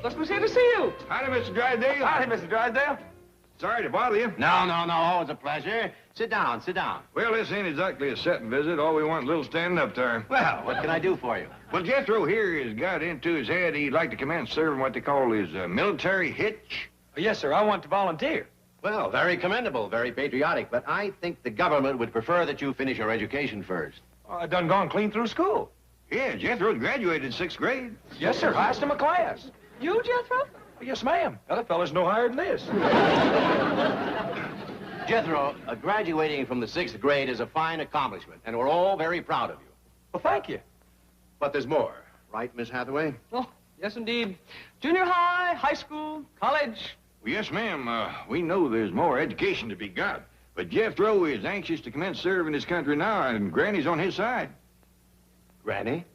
Just was here to see you. Howdy, Mr. Drysdale. Howdy, Mr. Drysdale. Sorry to bother you. No, always a pleasure. Sit down. Well, this ain't exactly a setting visit. All we want is a little standing up time. Well, what can I do for you? Well, Jethro here has got into his head he'd like to commence serving what they call his military hitch. Yes, sir, I want to volunteer. Well, very commendable, very patriotic, but I think the government would prefer that you finish your education first. I done gone clean through school. Yeah, Jethro graduated in 6th grade. Yes, sir, highest in my class. You, Jethro? Yes, ma'am. Other fellas no higher than this. Jethro, graduating from the 6th grade is a fine accomplishment, and we're all very proud of you. Well, thank you. But there's more, right, Miss Hathaway? Oh, yes, indeed. Junior high, high school, college. Well, yes, ma'am. We know there's more education to be got. But Jethro is anxious to commence serving his country now, and Granny's on his side. Granny?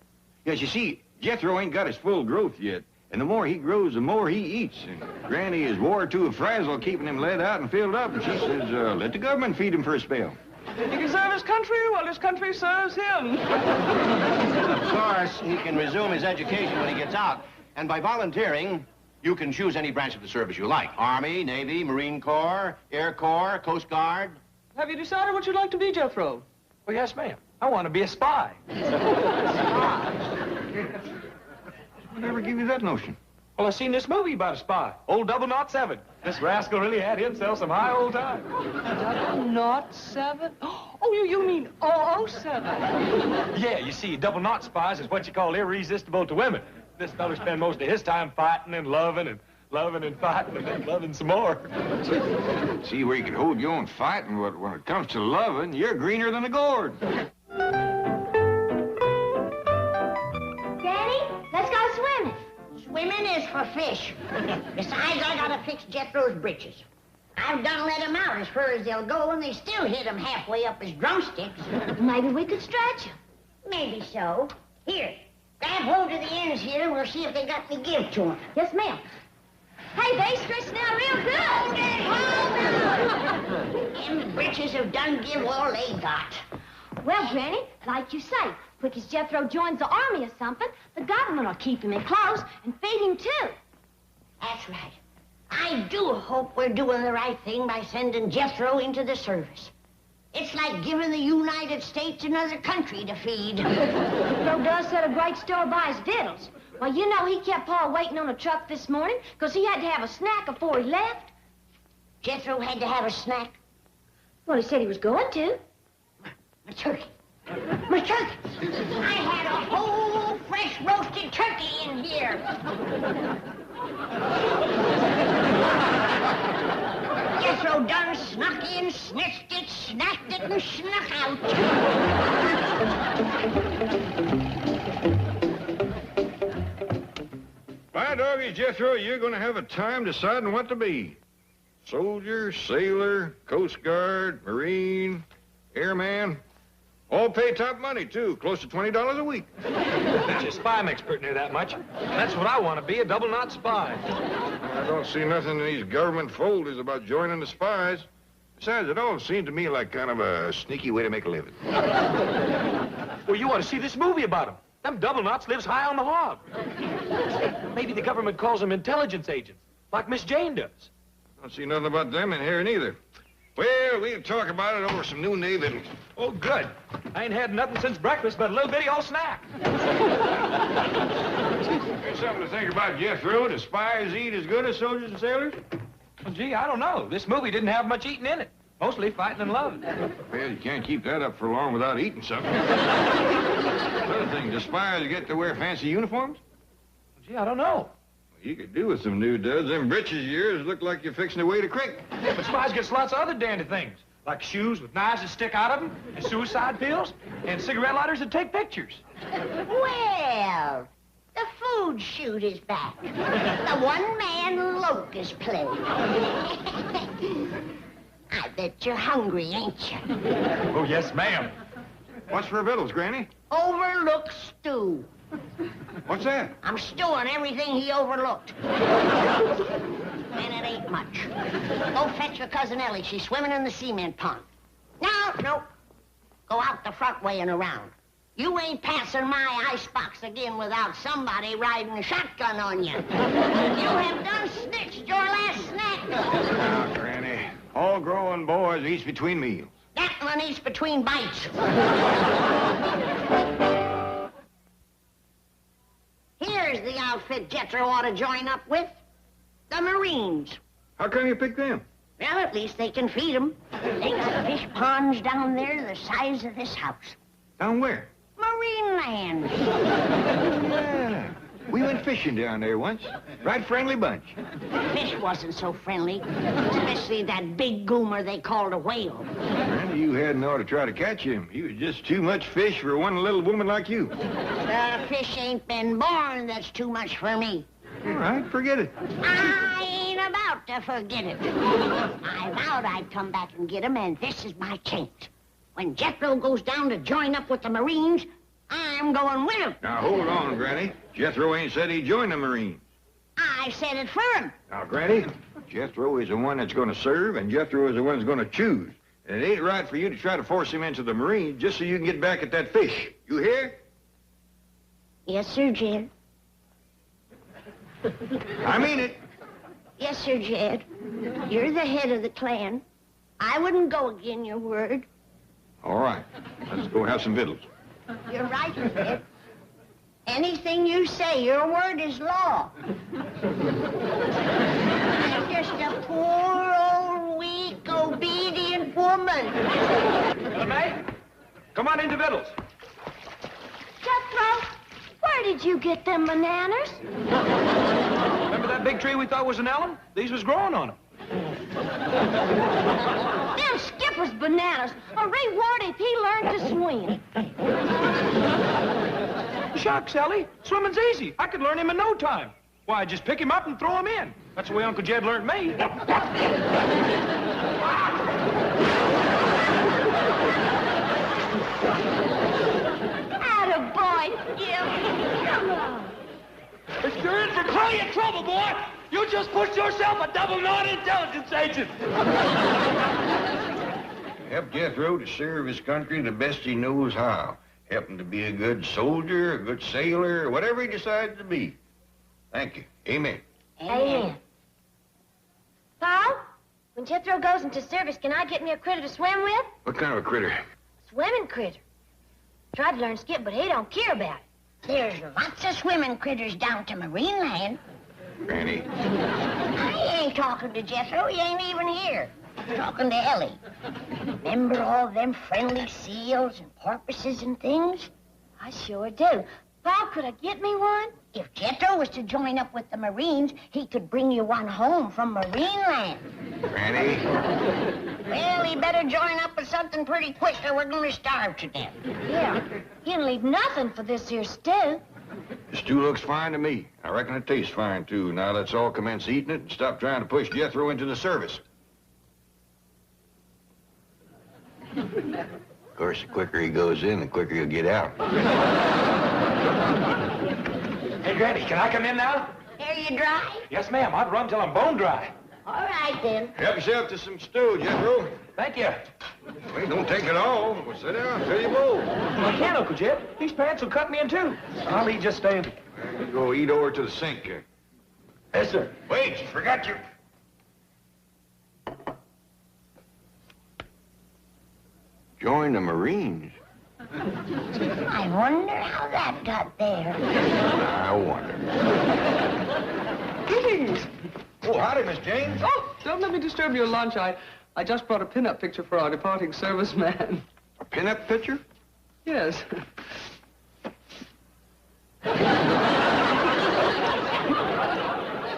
Yes, you see, Jethro ain't got his full growth yet. And the more he grows, the more he eats. And Granny is wore to a frazzle keeping him laid out and filled up. And she says, let the government feed him for a spell. He can serve his country while his country serves him. Of course, he can resume his education when he gets out. And by volunteering, you can choose any branch of the service you like. Army, Navy, Marine Corps, Air Corps, Coast Guard. Have you decided what you'd like to be, Jethro? Well, yes, ma'am. I want to be a spy. Whatever gave you that notion? Well, I seen this movie about a spy, Old 007. This rascal really had himself some high old time. 007? Oh, you mean 007? Yeah, you see, double knot spies is what you call irresistible to women. This feller spent most of his time fighting and loving and fighting and then loving some more. See where you can hold your own fighting, but when it comes to loving, you're greener than a gourd. Swimming is for fish. Besides, I gotta fix Jethro's britches. I've done let him out as far as they'll go, and they still hit him halfway up his drumsticks. Maybe we could stretch him. Maybe so. Here, grab hold of the ends here, and we'll see if they got any give to him. Yes, ma'am. Hey, they stretched out real good. Hold it! Them britches have done give all they got. Well, Granny, like you say, quick as Jethro joins the army or something, the government will keep him in clothes and feed him, too. That's right. I do hope we're doing the right thing by sending Jethro into the service. It's like giving the United States another country to feed. Jethro does set a great store by his victuals. Well, you know, he kept Pa waiting on a truck this morning because he had to have a snack before he left. Jethro had to have a snack? Well, he said he was going to. My turkey. My turkey! I had a whole fresh roasted turkey in here. Jethro done snuck in, snitched it, snacked it, and snuck out. By doggy, Jethro, you're going to have a time deciding what to be. Soldier, sailor, Coast Guard, Marine, airman. All pay top money, too. Close to $20 a week. Bet you a spy makes pretty near that much. That's what I want to be, a double knot spy. I don't see nothing in these government folders about joining the spies. Besides, it all seemed to me like kind of a sneaky way to make a living. Well, you ought to see this movie about them. Them double knots lives high on the hog. Maybe the government calls them intelligence agents, like Miss Jane does. I don't see nothing about them in here neither. Well, we'll talk about it over some noonday victuals. Oh, good. I ain't had nothing since breakfast but a little bitty old snack. There's something to think about, Jethro. Do spies eat as good as soldiers and sailors? Well, gee, I don't know. This movie didn't have much eating in it. Mostly fighting and loving. Well, you can't keep that up for long without eating something. Another thing, do spies get to wear fancy uniforms? Well, gee, I don't know. You could do with some new duds. Them britches of yours look like you're fixing to wade a creek. But spies gets lots of other dandy things, like shoes with knives that stick out of them, and suicide pills, and cigarette lighters that take pictures. Well, the food shoot is back. The one-man locust play. I bet you're hungry, ain't you? Oh, yes, ma'am. What's for victuals, Granny? Overlooked stew. What's that? I'm stewing everything he overlooked. And it ain't much. Go fetch your cousin Ellie. She's swimming in the cement pond. No. Go out the front way and around. You ain't passing my icebox again without somebody riding a shotgun on you. You have done snitched your last snack. Now, Granny, all growing boys eats between meals. That one eats between bites. Here's the outfit Jethro ought to join up with. The Marines. How come you picked them? Well, at least they can feed them. They got fish ponds down there the size of this house. Down where? Marine land. Yeah. We went fishing down there once. Right friendly bunch. The fish wasn't so friendly, especially that big goomer they called a whale. Granny, you hadn't ought to try to catch him. He was just too much fish for one little woman like you. The fish ain't been born that's too much for me. All right, forget it. I ain't about to forget it. I vowed I'd come back and get him, and this is my chance. When Jethro goes down to join up with the Marines, I'm going with him. Now, hold on, Granny. Jethro ain't said he'd join the Marines. I said it for him. Now, Granny, Jethro is the one that's going to serve, and Jethro is the one that's going to choose. And it ain't right for you to try to force him into the Marines just so you can get back at that fish. You hear? Yes, sir, Jed. I mean it. Yes, sir, Jed. You're the head of the clan. I wouldn't go again your word. All right. Let's go have some victuals. You're right, Jed. Anything you say, your word is law. I'm just a poor, old, weak, obedient woman. May, come on into victuals. Jethro, where did you get them bananas? Remember that big tree we thought was an elm? These was growing on them. Them Skipper's bananas. A reward if he learned to swim. Shucks, Ellie. Swimming's easy. I could learn him in no time. Why, just pick him up and throw him in. That's the way Uncle Jed learned me. Attaboy, Jim. Come on. If you're in for plenty of trouble, boy, you just pushed yourself a double non-intelligence agent. Help Jethro to serve his country the best he knows how. Help him to be a good soldier, a good sailor, whatever he decides to be. Thank you. Amen. Amen. Paul, when Jethro goes into service, can I get me a critter to swim with? What kind of a critter? Swimming critter. Tried to learn skip, but he don't care about it. There's lots of swimming critters down to Marine land. Granny. I ain't talking to Jethro. He ain't even here. I'm talking to Ellie. Remember all them friendly seals and porpoises and things? I sure do. Paul, could I get me one? If Jethro was to join up with the Marines, he could bring you one home from Marine land. Granny. Well, he better join up with something pretty quick or we're going to starve to death. Yeah. He didn't leave nothing for this here stew. The stew looks fine to me. I reckon it tastes fine, too. Now let's all commence eating it and stop trying to push Jethro into the service. Of course, the quicker he goes in, the quicker he'll get out. Hey, Granny, can I come in now? Are you dry? Yes, ma'am. I'd run till I'm bone dry. All right, then. Help yourself to some stew, Jethro. Thank you. Wait, don't take it all. Well, sit down, fill your bowl. I can't, Uncle Jed. These pants will cut me in two. I'll eat just standing. You go eat over to the sink here. Yes, sir. Wait, you forgot your... Join the Marines. I wonder how that got there. I wonder. Greetings. Oh, howdy, Miss James. Oh, don't let me disturb your lunch. I just brought a pin-up picture for our departing serviceman. A pin-up picture? Yes.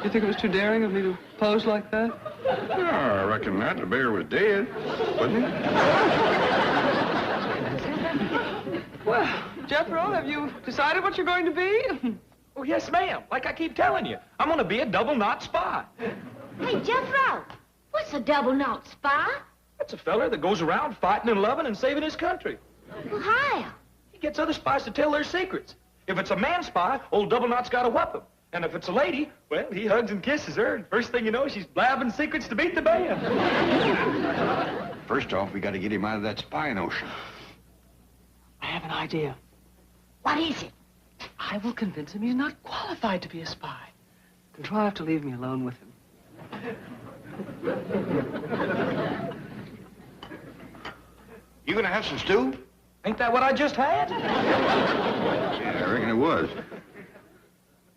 You think it was too daring of me to pose like that? Yeah, I reckon not. The bear was dead, wasn't he? Well, Jethro, have you decided what you're going to be? Oh, yes, ma'am. Like I keep telling you. I'm going to be a double-knot spy. Hey, Jethro, what's a double-knot spy? That's a feller that goes around fighting and loving and saving his country. Well, how? He gets other spies to tell their secrets. If it's a man spy, old Double Knot's got a weapon. And if it's a lady, well, he hugs and kisses her, and first thing you know, she's blabbing secrets to beat the band. First off, we got to get him out of that spy notion. I have an idea. What is it? I will convince him he's not qualified to be a spy. Contrive to leave me alone with him. You gonna have some stew? Ain't that what I just had? Yeah, I reckon it was.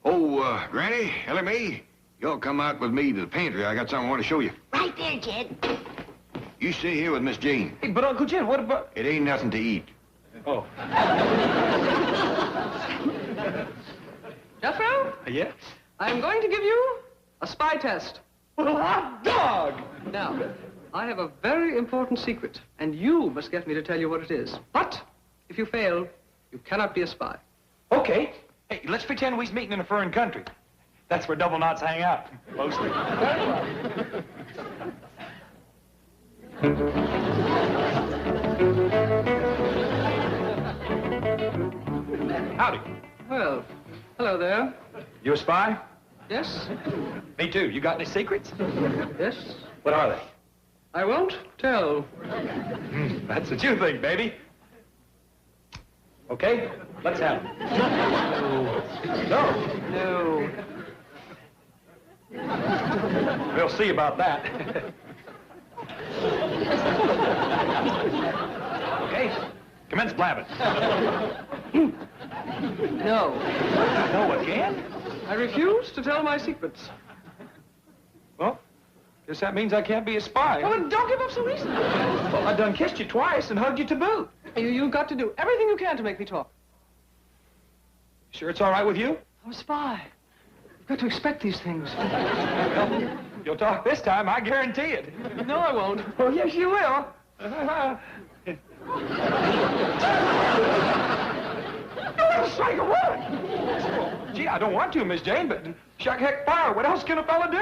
Oh, Granny, LMA, y'all come out with me to the pantry. I got something I want to show you. Right there, Jed. You stay here with Miss Jane. Hey, but Uncle Jed, what about... It ain't nothing to eat. Oh. Jethro, Yeah? I'm going to give you a spy test. Hot dog! Now, I have a very important secret, and you must get me to tell you what it is. But if you fail, you cannot be a spy. Okay. Hey, let's pretend we's meeting in a foreign country. That's where double knots hang out, mostly. Howdy. Well, hello there. You a spy? Yes? Me too. You got any secrets? Yes? What are they? I won't tell. That's what you think, baby. Okay, let's have it. No. No. We'll see about that. Okay, commence blabbing. No. No again? I refuse to tell my secrets. Well, guess that means I can't be a spy. Oh, don't give up so easily. Well, I done kissed you twice and hugged you to boot. You've got to do everything you can to make me talk. Sure it's all right with you? I'm a spy. You've got to expect these things. Well, you'll talk this time, I guarantee it. No, I won't. Oh, yes, you will. Like a what? Gee, I don't want to, Miss Jane, but shuck heck fire. What else can a fella do?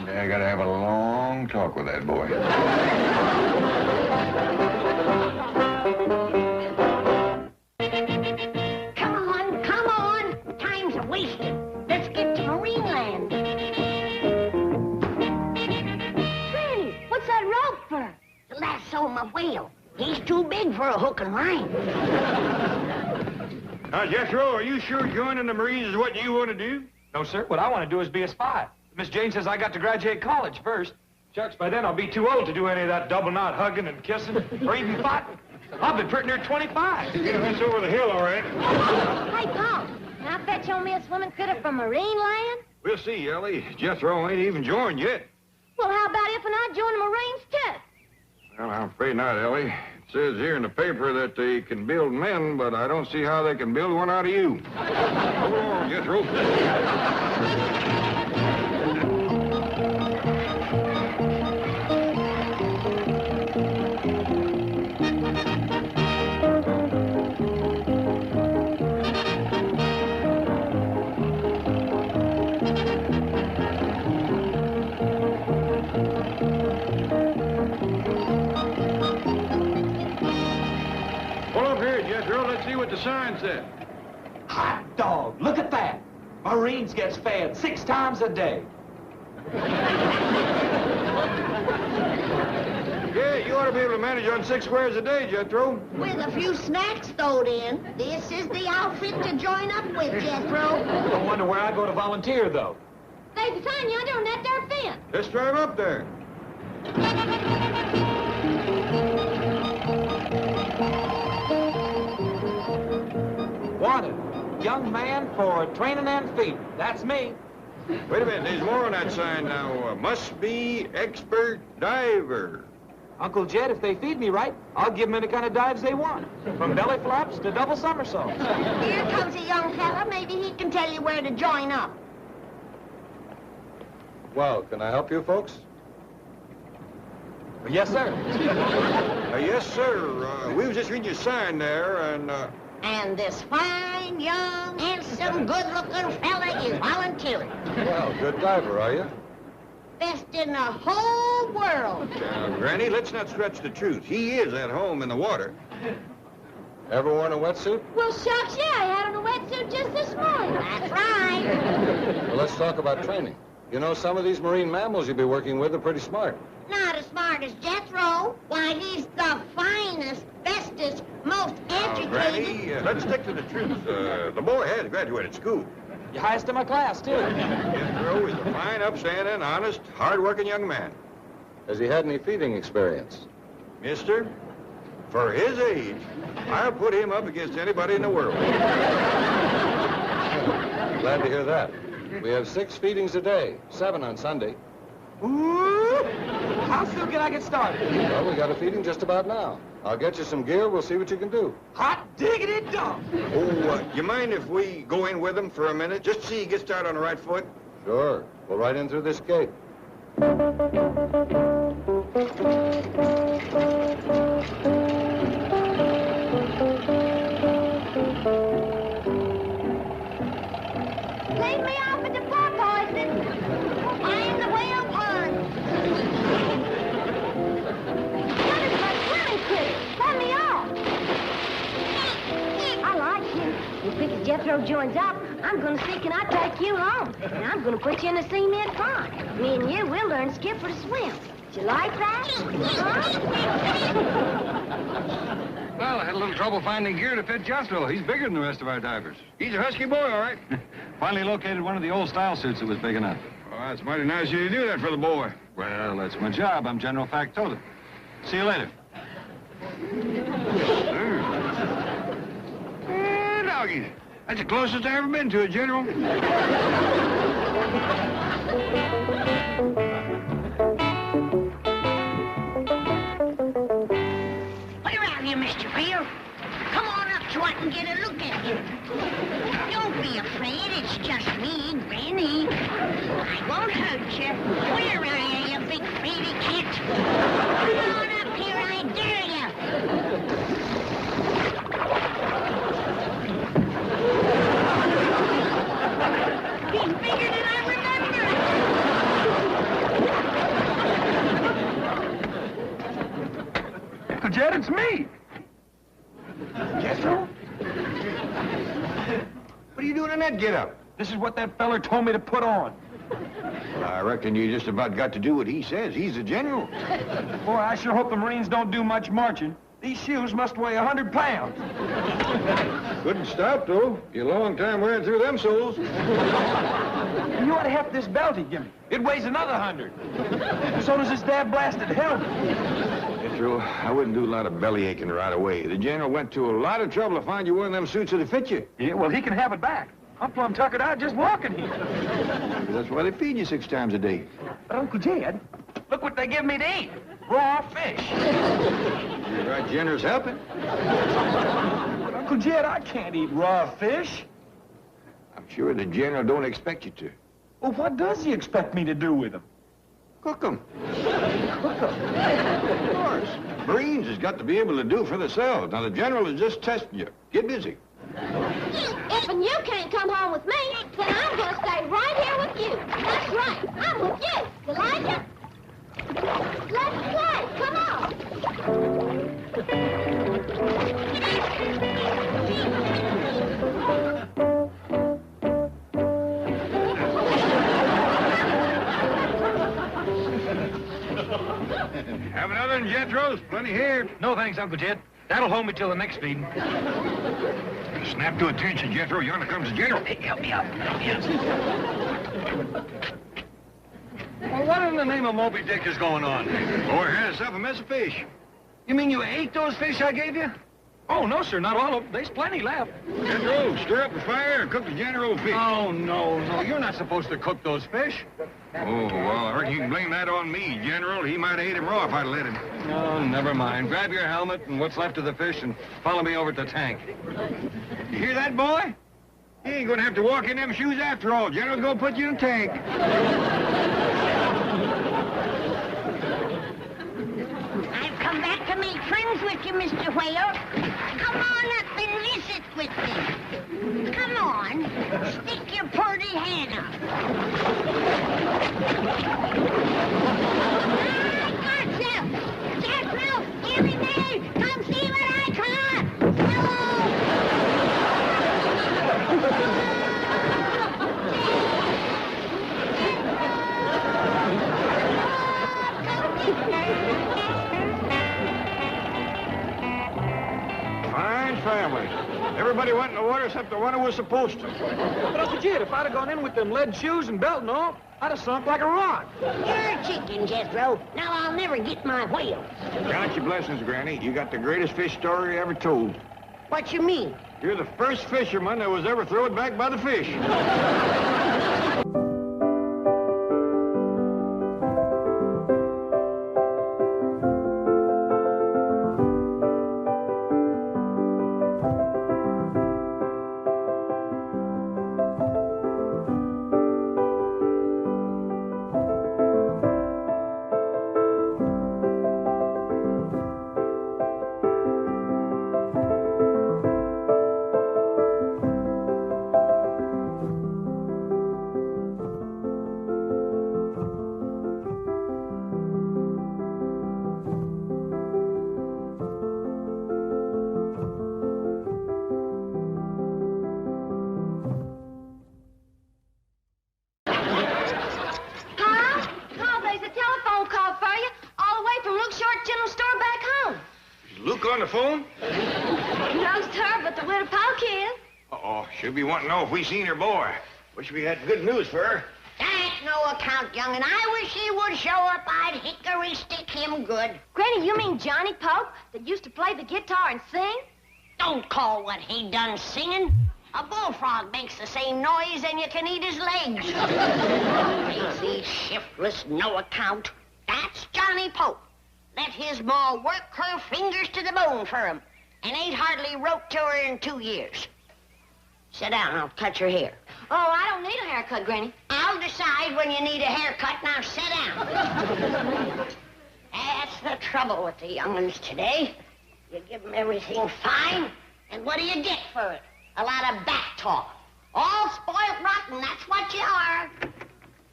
And I gotta have a long talk with that boy. Come on. Time's a-wasting. Let's get to Marineland. Granny, what's that rope for? To lasso my whale. He's too big for a hook and line. Now, Jethro, are you sure joining the Marines is what you want to do? No, sir. What I want to do is be a spy. Miss Jane says I got to graduate college first. Shucks, by then I'll be too old to do any of that double knot hugging and kissing or even fighting. I'll be pretty near 25. Yeah, that's over the hill, all right. Hey, Paul, can I fetch on me a swimming critter from Marine Land? We'll see, Ellie. Jethro ain't even joined yet. Well, how about if and I join the Marines, too? Well, I'm afraid not, Ellie. It says here in the paper that they can build men, but I don't see how they can build one out of you. Hold on, Jethro. Let's see what the sign said. Hot dog. Look at that. Marines gets fed 6 times a day. Yeah, you ought to be able to manage on 6 squares a day, Jethro. With a few snacks throwed in. This is the outfit to join up with, Jethro. I wonder where I go to volunteer, though. They sign you under on that there fence. Let's drive up there. Wanted. Young man for training and feeding. That's me. Wait a minute, there's more on that sign now. Must be expert diver. Uncle Jed, if they feed me right, I'll give them any kind of dives they want. From belly flops to double somersaults. Here comes a young fella. Maybe he can tell you where to join up. Well, can I help you folks? Yes, sir. Yes, sir. We was just reading your sign there, and, And this fine, young, handsome, good-looking fella is volunteering. Well, good diver, are you? Best in the whole world. Granny, let's not stretch the truth. He is at home in the water. Ever worn a wetsuit? Well, shucks, yeah, I had on a wetsuit just this morning. That's right. Well, let's talk about training. You know, some of these marine mammals you'll be working with are pretty smart. Not as smart as Jethro. Why, he's the finest, bestest, most educated... Granny, let's stick to the truth. The boy has graduated school. You highest in my class, too. Jethro is a fine, upstanding, honest, hard-working young man. Has he had any feeding experience? Mister, for his age, I'll put him up against anybody in the world. Glad to hear that. We have 6 feedings a day, 7 on Sunday. Ooh! How soon can I get started? Well, we got a feeding just about now. I'll get you some gear. We'll see what you can do. Hot diggity dog! Oh, you mind if we go in with him for a minute, just to see he gets started on the right foot? Sure. We'll right in through this gate. Leave me off at the porpoise. Find the whale pond. That is my swimming critter. Let me off. I like you. As quick as Jethro joins up, I'm going to see can I take you along. And I'm going to put you in a cement pond. Me and you will learn Skipper to swim. Do you like that? Huh? Well, I had a little trouble finding gear to fit Jethro. He's bigger than the rest of our divers. He's a husky boy, all right. Finally located one of the old style suits that was big enough. Well, that's mighty nice of you to do that for the boy. Well, that's my job. I'm general factotum. See you later. Doggies. That's the closest I've ever been to a general. Where are you, Mr. Whale? Come on up so I can get a look at you. Don't be afraid. It's just me, Granny. I won't hurt you. Where are you, you big fraidy cat? Come on up here, I dare you. He's bigger than I remember. Uncle Jed, it's me. Jethro? What are you doing in that get-up? This is what that feller told me to put on. Well, I reckon you just about got to do what he says. He's the general. Boy, I sure hope the Marines don't do much marching. These shoes must weigh 100 pounds. Couldn't stop, though. You're a long time wearing through them soles. You ought to help this belt he give me. It weighs another 100. So does this dad-blasted helmet. Jethro, I wouldn't do a lot of belly aching right away. The general went to a lot of trouble to find you one of them suits that'll fit you. Yeah, well, he can have it back. I'm plumb tuckered out just walking here. That's why they feed you 6 times a day. But, Uncle Jed, look what they give me to eat. Raw fish. You're right generous helping. But, Uncle Jed, I can't eat raw fish. I'm sure the general don't expect you to. Well, what does he expect me to do with them? Cook them. Of course. Marines has got to be able to do for themselves. Now, the general is just testing you. Get busy. If and you can't come home with me, then I'm going to stay right here with you. That's right. I'm with you. You like it? Let's play. Come on. Have another in Jethro's. Plenty here. No, thanks, Uncle Jed. That'll hold me till the next feeding. Snap to attention, Jethro. Yonder comes the general. Hey, help me out. Help me out. Well, what in the name of Moby Dick is going on? Boy had himself a mess of fish. You mean you ate those fish I gave you? Oh, no, sir, not all of them. There's plenty left. Jethro, stir up a fire and cook the general fish. Oh, no. You're not supposed to cook those fish. Oh, well, I reckon you can blame that on me, General. He might have ate him raw if I'd let him. Oh, never mind. Grab your helmet and what's left of the fish and follow me over to the tank. You hear that, boy? You ain't gonna have to walk in them shoes after all. General's gonna put you in the tank. I've come back to make friends with you, Mr. Whale. Come on up and visit with me. Come on. Stick your pretty hand up. Jethro, give me there. Come see what I caught. No. water except the one it was supposed to. But Uncle Jed, if I'd have gone in with them lead shoes and belt and all, I'd have sunk like a rock. You're a chicken, Jethro. Now I'll never get my whale. Count your blessings, Granny. You got the greatest fish story ever told. What you mean? You're the first fisherman that was ever thrown back by the fish. On the phone? No, sir, but the widow Paul can. Uh-oh. She'll be wanting to know if we seen her boy. Wish we had good news for her. That's no account, young, and I wish he would show up. I'd hickory stick him good. Granny, you mean Johnny Pope that used to play the guitar and sing? Don't call what he done singing. A bullfrog makes the same noise and you can eat his legs. Lazy, shiftless, no account. That's Johnny Pope. Let his ma work her fingers to the bone for him, and ain't hardly wrote to her in 2 years. Sit down, I'll cut your hair. Oh, I don't need a haircut, Granny. I'll decide when you need a haircut. Now sit down. That's the trouble with the young'uns today. You give them everything fine, and what do you get for it? A lot of back talk. All spoiled rotten, that's what you are.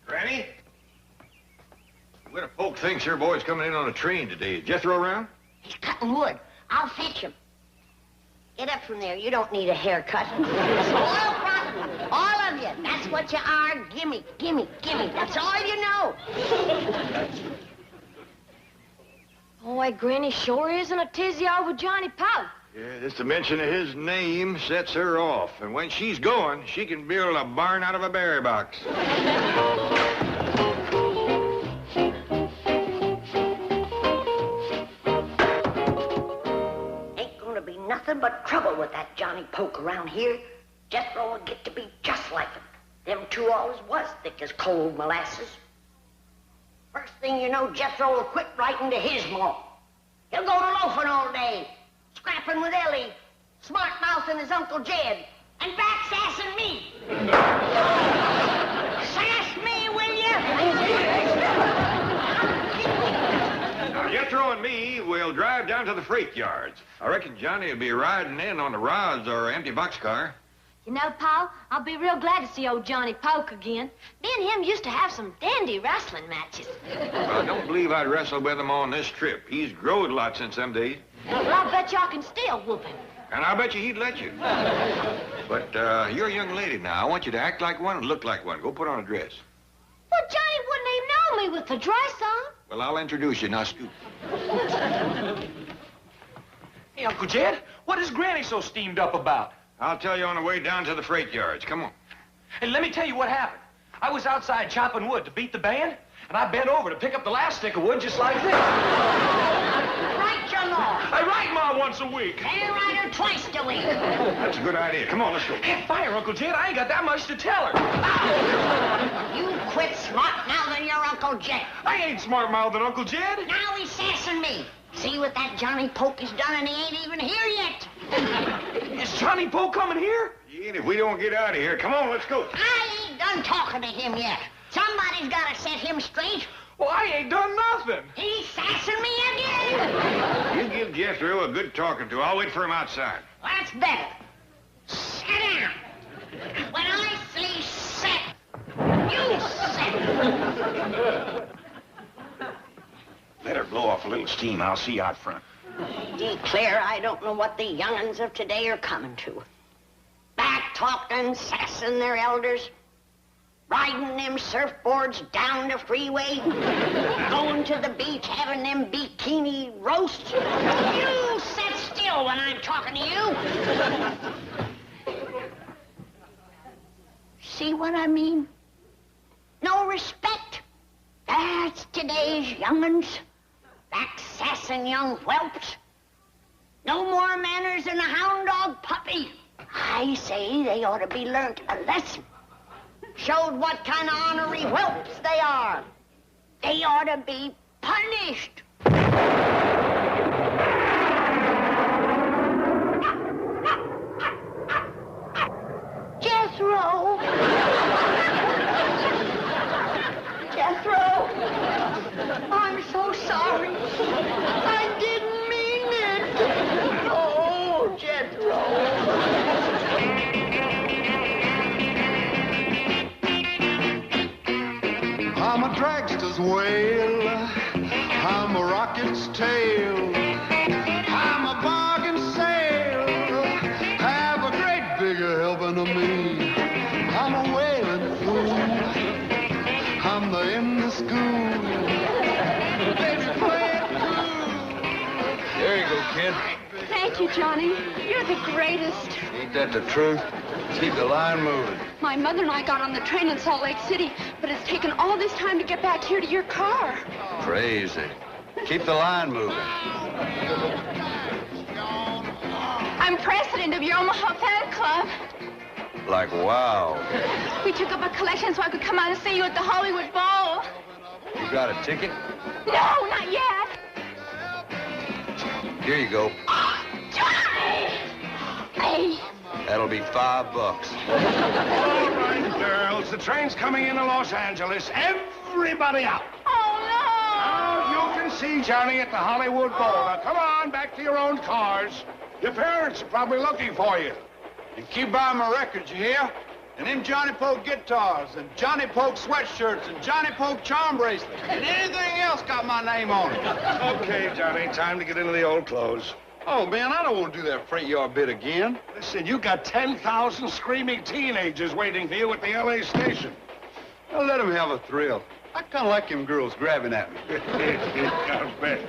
Granny? Widow Polk thinks her boy's coming in on a train today. Is Jethro around? He's cutting wood. I'll fetch him. Get up from there. You don't need a haircut. Spoiled rotten. All of you. That's what you are. Gimme, gimme, gimme. That's all you know. Boy, Granny sure isn't a tizzy over Johnny Pope. Yeah, just the mention of his name sets her off. And when she's going, she can build a barn out of a berry box. Nothing but trouble with that Johnny Poke around here. Jethro will get to be just like him. Them two always was thick as cold molasses. First thing you know, Jethro will quit writing to his ma. He'll go to loafing all day, scrapping with Ellie, smart-mouthing his Uncle Jed, and back-sassing me. Sass me, will you? Jethro and me will drive down to the freight yards. I reckon Johnny will be riding in on the rods or empty boxcar. You know, Paul, I'll be real glad to see old Johnny Poke again. Me and him used to have some dandy wrestling matches. Well, I don't believe I'd wrestle with him on this trip. He's growed a lot since them days. Well, I bet y'all can still whoop him. And I bet you he'd let you. But you're a young lady now. I want you to act like one and look like one. Go put on a dress. Well, Johnny wouldn't even know me with the dress on. Well, I'll introduce you. Now, scoot. Hey, Uncle Jed, what is Granny so steamed up about? I'll tell you on the way down to the freight yards. Come on. Hey, let me tell you what happened. I was outside chopping wood to beat the band, and I bent over to pick up the last stick of wood just like this. Write your Ma. I write Ma once a week. And write her twice a week. That's a good idea. Come on, let's go. Hey, fire, Uncle Jed. I ain't got that much to tell her. You quit smart-mouthing your Uncle Jed. I ain't smart-mouthing Uncle Jed. Now he's sassing me. See what that Johnny Poke has done, and he ain't even here yet. Is Johnny Poke coming here? Yeah, if we don't get out of here, come on, let's go. I ain't done talking to him yet. Somebody's got to set him straight. Well, I ain't done nothing. He's sassing me again. You give Jethro a good talking to. I'll wait for him outside. That's better. Sit down. When I say sit, you sit. Let her blow off a little steam. I'll see you out front. Declare I don't know what the young'uns of today are coming to. Back-talking, sassing their elders, riding them surfboards down the freeway, going to the beach, having them bikini roasts. You sit still when I'm talking to you. See what I mean? No respect. That's today's young'uns. That sassing young whelps. No more manners than a hound dog puppy. I say they ought to be learnt a lesson. Showed what kind of ornery whelps they are. They ought to be punished. Jethro. Jethro. I'm so sorry. I didn't mean it. Oh, Jethro. I'm a dragster's whale. I'm a rocket's tail. I'm a bargain sail. Have a great big helping of me. I'm a whaling fool. I'm the end of school. Baby, play it cool. There you go, kid. Thank you, Johnny. You're the greatest. Ain't that the truth? Keep the line moving. My mother and I got on the train in Salt Lake City, but it's taken all this time to get back here to your car. Crazy. Keep the line moving. I'm president of your Omaha Fan Club. Like, wow. We took up a collection so I could come out and see you at the Hollywood Bowl. You got a ticket? No, not yet. Here you go. Johnny! Hey. That'll be $5. All right, girls. The train's coming into Los Angeles. Everybody out. Oh, no! Now you can see Johnny at the Hollywood Bowl. Now, come on, back to your own cars. Your parents are probably looking for you. And keep buying my records, you hear? And them Johnny Poke guitars, and Johnny Poke sweatshirts, and Johnny Poke charm bracelets, and anything else got my name on it. Okay, Johnny, time to get into the old clothes. Oh, man, I don't want to do that freight yard bit again. Listen, you got 10,000 screaming teenagers waiting for you at the L.A. station. I'll let them have a thrill. I kind of like them girls grabbing at me. I bet.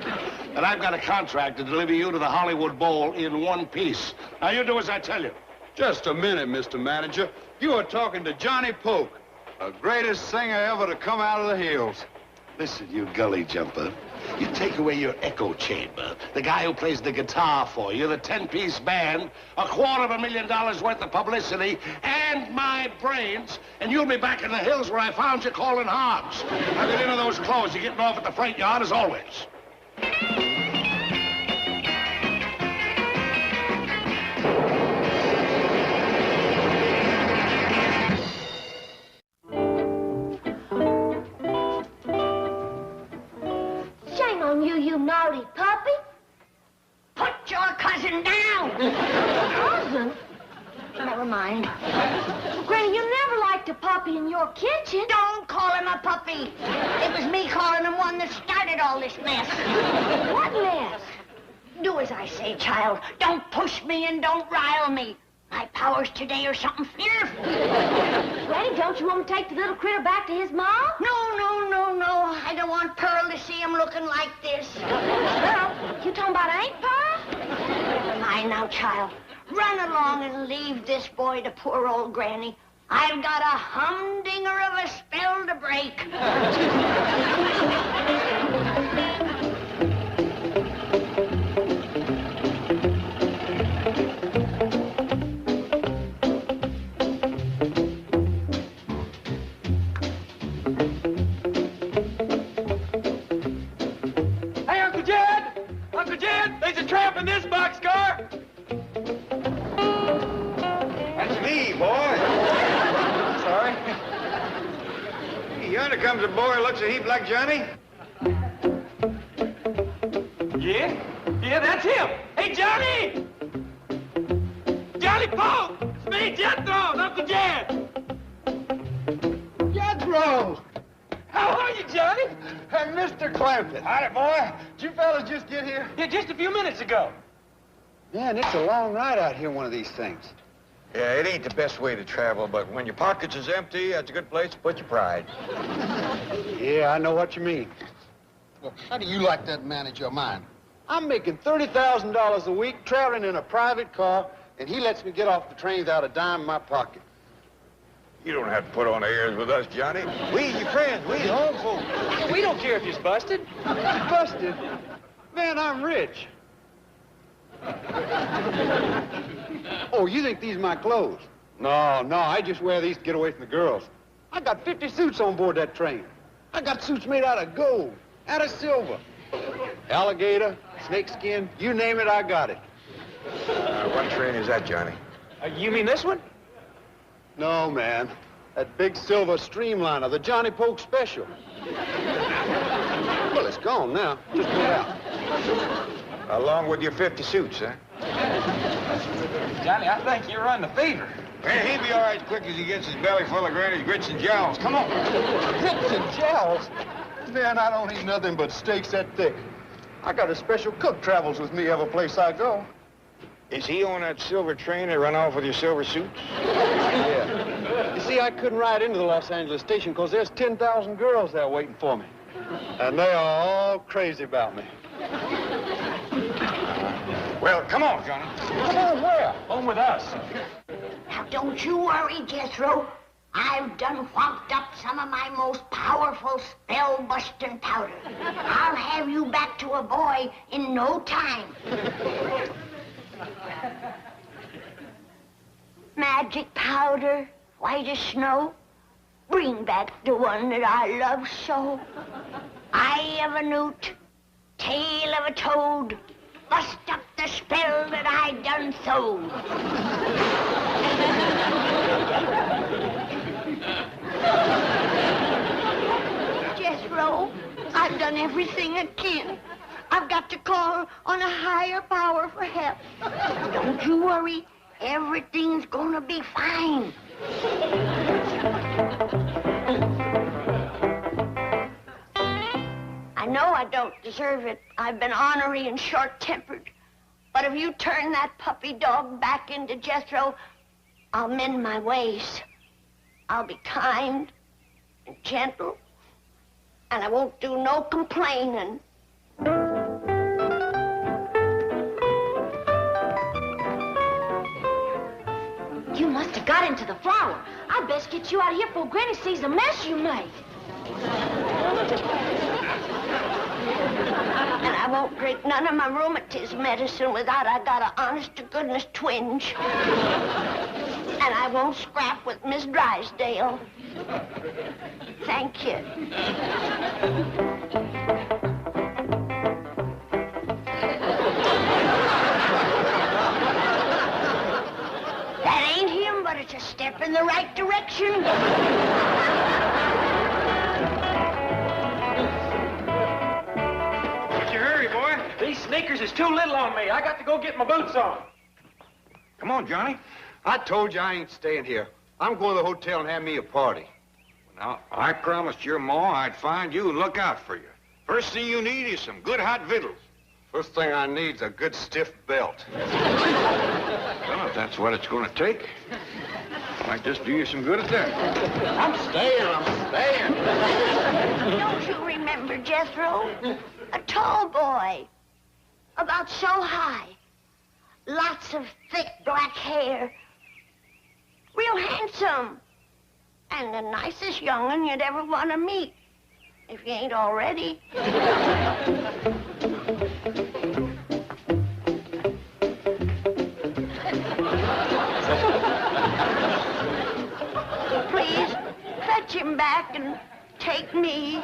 And I've got a contract to deliver you to the Hollywood Bowl in one piece. Now, you do as I tell you. Just a minute, Mr. Manager. You are talking to Johnny Poke, the greatest singer ever to come out of the hills. Listen, you gully jumper. You take away your echo chamber, the guy who plays the guitar for you, the 10-piece band, $250,000 worth of publicity, and my brains, and you'll be back in the hills where I found you calling hogs. Now get into those clothes. You're getting off at the freight yard as always. You naughty puppy. Put your cousin down. Cousin? Never mind. Granny, you never liked a puppy in your kitchen. Don't call him a puppy. It was me calling him one that started all this mess. What mess? Do as I say, child. Don't push me and don't rile me. My powers today are something fearful. Granny, don't you want to take the little critter back to his mom? No. I don't want Pearl to see him looking like this. Pearl? You talking about Aunt Pearl? Never mind now, child. Run along and leave this boy to poor old Granny. I've got a humdinger of a spell to break. There's a tramp in this boxcar. That's me, boy. Sorry. Hey, yonder comes a boy who looks a heap like Johnny. Yeah, that's him. Hey, Johnny! Johnny Pope! It's me, Jethro, and Uncle Jed. Jethro! How are you, Johnny? Hey, Mr. Clampett. Howdy, boy. Did you fellas just get here? Yeah, just a few minutes ago. Man, it's a long ride out here, one of these things. Yeah, it ain't the best way to travel, but when your pockets is empty, that's a good place to put your pride. Yeah, I know what you mean. Well, how do you like that manage your mind? I'm making $30,000 a week traveling in a private car, and he lets me get off the train without a dime in my pocket. You don't have to put on airs with us, Johnny. We your friends. We the old folks. We don't care if you're busted. Busted? Man, I'm rich. Oh, you think these are my clothes? No, I just wear these to get away from the girls. I got 50 suits on board that train. I got suits made out of gold, out of silver. Alligator, snakeskin, you name it, I got it. What train is that, Johnny? You mean this one? No, man. That big silver streamliner, the Johnny Polk special. Well, it's gone now. Just put it out. Along with your 50 suits, huh? Johnny, I think you're on the fever. Hey, he'll be all right as quick as he gets his belly full of Granny's grits and jowls. Come on. Grits and jowls? Man, I don't eat nothing but steaks that thick. I got a special cook travels with me every place I go. Is he on that silver train that run off with your silver suits? Yeah. You see, I couldn't ride into the Los Angeles station because there's 10,000 girls there waiting for me. And they are all crazy about me. Well, come on, Johnny. Come on, where? Home with us. Now, don't you worry, Jethro. I've done whopped up some of my most powerful spell-busting powder. I'll have you back to a boy in no time. Magic powder, white as snow. Bring back the one that I love so. Eye of a newt, tail of a toad. Bust up the spell that I done sewed. Jethro, I've done everything I can. I've got to call on a higher power for help. Don't you worry. Everything's gonna be fine. I know I don't deserve it. I've been ornery and short-tempered. But if you turn that puppy dog back into Jethro, I'll mend my ways. I'll be kind and gentle, and I won't do no complaining. You must have got into the flour. I'd best get you out of here before Granny sees the mess you made. And I won't drink none of my rheumatism medicine without I got an honest-to-goodness twinge. And I won't scrap with Miss Drysdale. Thank you. That ain't him, but it's a step in the right direction. These sneakers is too little on me. I got to go get my boots on. Come on, Johnny. I told you I ain't staying here. I'm going to the hotel and have me a party. Now, I promised your ma I'd find you and look out for you. First thing you need is some good hot victuals. First thing I need's a good stiff belt. Well, if that's what it's going to take, might just do you some good at that. I'm staying. Don't you remember, Jethro? A tall boy, about so high, lots of thick black hair, real handsome, and the nicest young'un you'd ever want to meet, if you ain't already. Please, fetch him back and take me.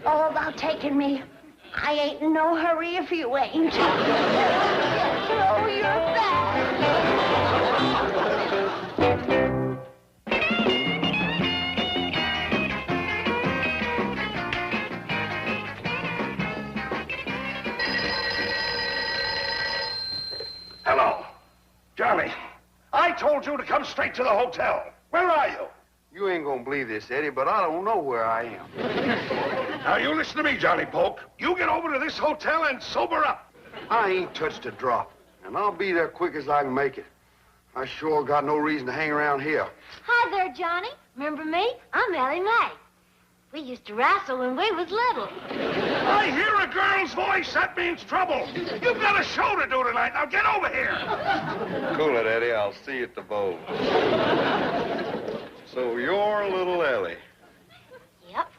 Oh, about taking me. I ain't in no hurry if you ain't. Throw your back. Hello. Johnny, I told you to come straight to the hotel. Where are you? You ain't gonna believe this, Eddie, but I don't know where I am. Now, you listen to me, Johnny Polk. You get over to this hotel and sober up. I ain't touched a drop, and I'll be there quick as I can make it. I sure got no reason to hang around here. Hi there, Johnny. Remember me? I'm Ellie Mae. We used to wrestle when we was little. I hear a girl's voice. That means trouble. You've got a show to do tonight. Now get over here. Cool it, Eddie. I'll see you at the bowl. So you're little Ellie. Yep.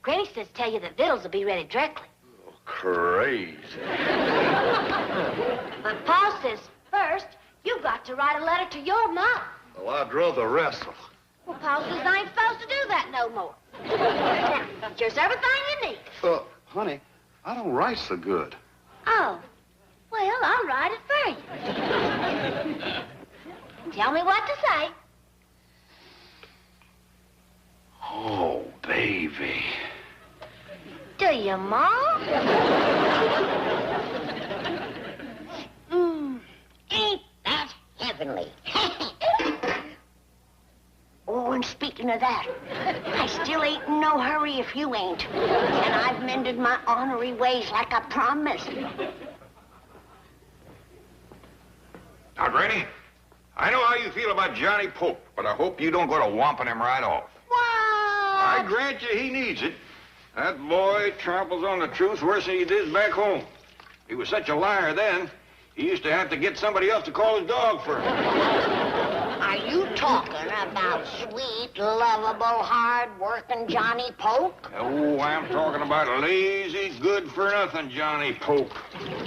Granny says tell you that victuals will be ready directly. Oh, crazy. But Pa says first, you got to write a letter to your mom. Well, I'd rather wrestle. Well, Pa says I ain't supposed to do that no more. Here's everything you need. Honey, I don't write so good. Oh. Well, I'll write it for you. Tell me what to say. Oh, baby. Do you, Ma? Ain't that heavenly? Oh, and speaking of that, I still ain't in no hurry if you ain't. And I've mended my ornery ways like I promised. Now, Granny, I know how you feel about Johnny Pope, but I hope you don't go to whomping him right off. What? I grant you he needs it. That boy tramples on the truth worse than he did back home. He was such a liar then, he used to have to get somebody else to call his dog for him. Are you talking about sweet, lovable, hard-working Johnny Pope? Oh, I'm talking about lazy, good-for-nothing Johnny Pope.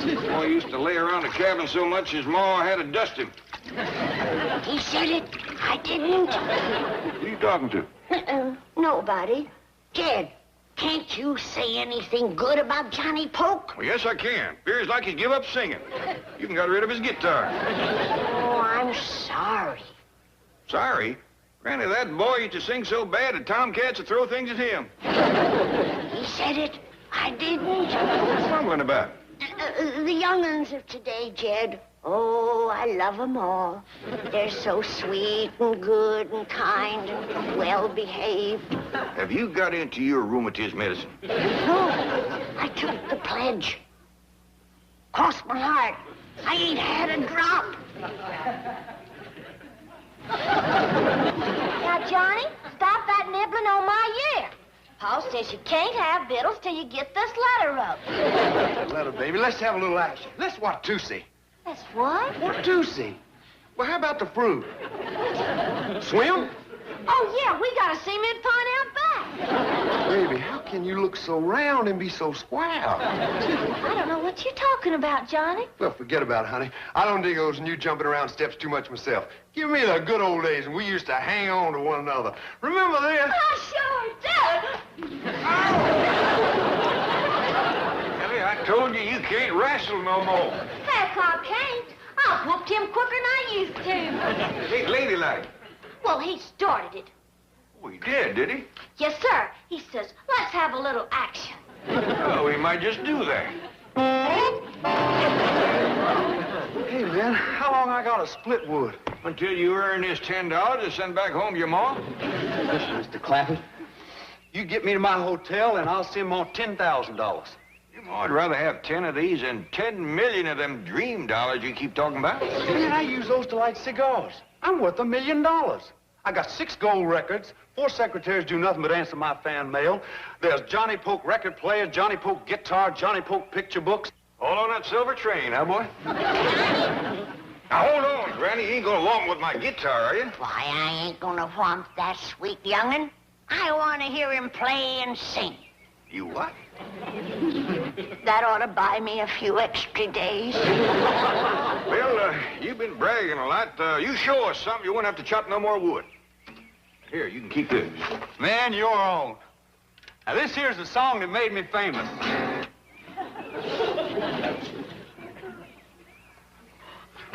Boy used to lay around the cabin so much his ma had to dust him. He said it. I didn't. Who are you talking to? Nobody. Jed, can't you say anything good about Johnny Pope? Well, yes, I can. Appears like he's give up singing. Even got rid of his guitar. Oh, I'm sorry. Sorry? Granny, that boy used to sing so bad that tomcats would throw things at him. He said it. I didn't. What's he mumbling about? The young'uns of today, Jed. Oh, I love 'em all. They're so sweet and good and kind and well-behaved. Have you got into your rheumatism medicine? No, I took the pledge. Cross my heart. I ain't had a drop. Now, Johnny, stop that nibbling on my ear. Pa says you can't have victuals till you get this letter wrote. Letter, baby. Let's have a little action. Let's what to see. That's what? What to see? Well, how about the fruit? Swim? Oh, yeah, we got a cement pond out back. Baby, how can you look so round and be so square? I don't know what you're talking about, Johnny. Well, forget about it, honey. I don't dig those and you jumping around steps too much myself. Give me the good old days when we used to hang on to one another. Remember this? I sure do. Ellie, I told you you can't wrestle no more. Heck, I can't. I've whooped him quicker than I used to. It ain't ladylike. Well, he started it. Oh, he did he? Yes, sir. He says, let's have a little action. Oh, we might just do that. Hey, man, how long I got to split wood? Until you earn this $10 to send back home to your mom? Listen, Mr. Clampett, you get me to my hotel and I'll send Ma $10,000. I'd rather have 10 of these than 10 million of them dream dollars you keep talking about. Man, I use those to light cigars. I'm worth $1 million. I got 6 gold records. 4 secretaries do nothing but answer my fan mail. There's Johnny Pope record player, Johnny Pope guitar, Johnny Pope picture books. All on that silver train, huh, boy? Now, hold on, Granny. You ain't gonna lump with my guitar, are you? Why, I ain't gonna want that sweet young'un. I want to hear him play and sing. You what? That ought to buy me a few extra days. Well, you've been bragging a lot. You show us something, you won't have to chop no more wood. Here, you can keep this. Man, you're on. Now, this here's the song that made me famous.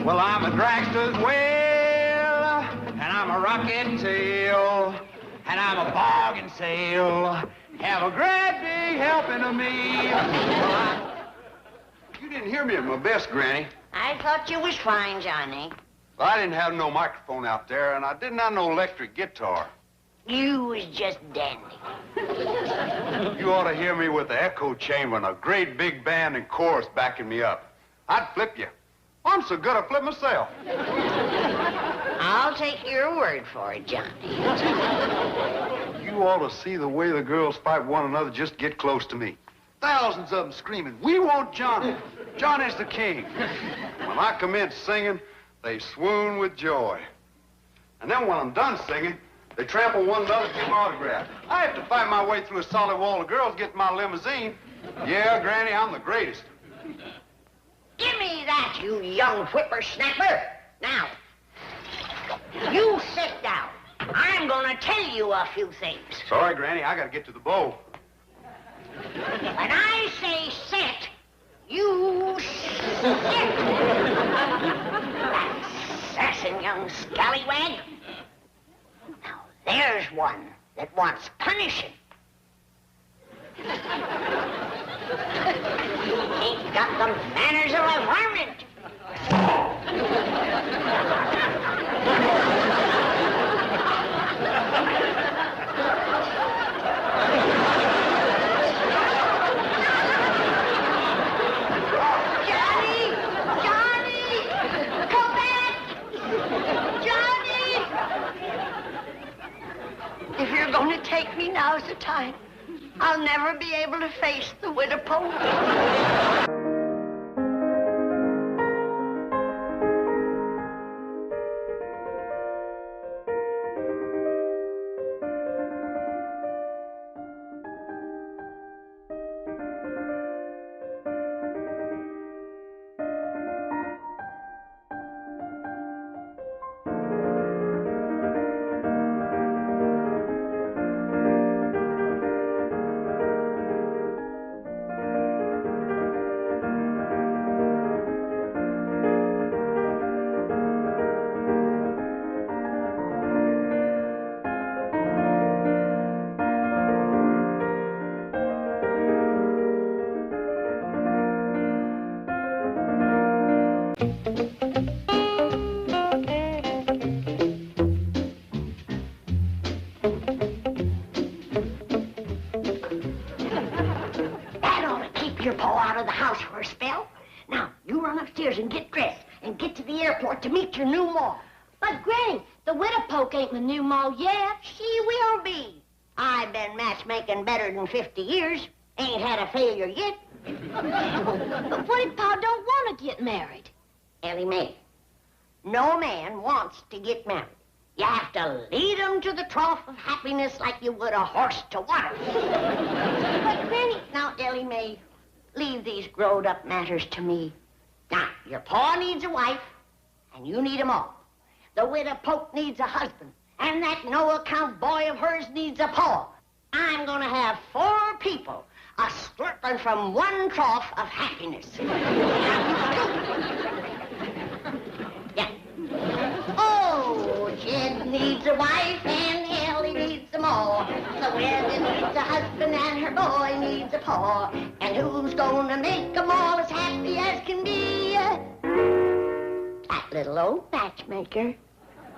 Well, I'm a dragster's whale, and I'm a rocket tail, and I'm a bargain sale. Have a great big helping of me. You didn't hear me at my best, Granny. I thought you was fine, Johnny. Well, I didn't have no microphone out there, and I didn't have no electric guitar. You was just dandy. You ought to hear me with the echo chamber and a great big band and chorus backing me up. I'd flip you. I'm so good I flip myself. I'll take your word for it, Johnny. You ought to see the way the girls fight one another just to get close to me. Thousands of them screaming, "We want Johnny. Johnny's the king." When I commence singing, they swoon with joy. And then when I'm done singing, they trample one another to get my autograph. I have to fight my way through a solid wall of girls to get to my limousine. Yeah, Granny, I'm the greatest. Give me that, you young whippersnapper. Now, you sit down. I'm going to tell you a few things. Sorry, Granny, I got to get to the bow. When I say sit, you sit. That assassin young scallywag. Now, there's one that wants punishing. Ain't got the manners of a varmint. Johnny! Johnny! Come back! Johnny! If you're going to take me, now's the time. I'll never be able to face the widow Pope. Your paw out of the house for a spell. Now, you run upstairs and get dressed and get to the airport to meet your new ma. But, Granny, the widow poke ain't my new ma yet. She will be. I've been matchmaking better than 50 years. Ain't had a failure yet. But what if Pa don't want to get married? Ellie Mae, no man wants to get married. You have to lead him to the trough of happiness like you would a horse to water. But, Granny... Now, Ellie Mae, leave these growed-up matters to me. Now, your pa needs a wife, and you need 'em all. The widow Pope needs a husband, and that no-account boy of hers needs a paw. I'm gonna have 4 people a-slurping from one trough of happiness. Yeah. Oh, Jed needs a wife, and Ellie needs them all. The widow needs a husband, and her boy needs a paw. And who's gonna make them all as happy as can be? That little old matchmaker,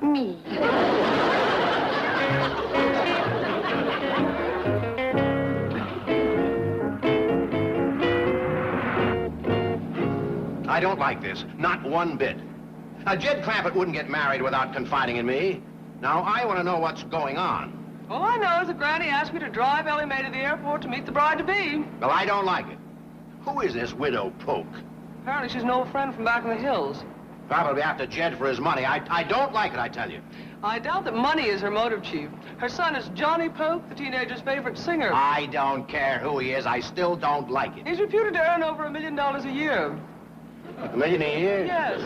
me. I don't like this, not one bit. Now, Jed Clampett wouldn't get married without confiding in me. Now, I want to know what's going on. All I know is that Granny asked me to drive Ellie Mae to the airport to meet the bride-to-be. Well, I don't like it. Who is this widow Poke? Apparently she's an old friend from back in the hills. Probably after Jed for his money. I don't like it, I tell you. I doubt that money is her motive, Chief. Her son is Johnny Poke, the teenager's favorite singer. I don't care who he is. I still don't like it. He's reputed to earn over $1 million a year. $1 million a year? Yes.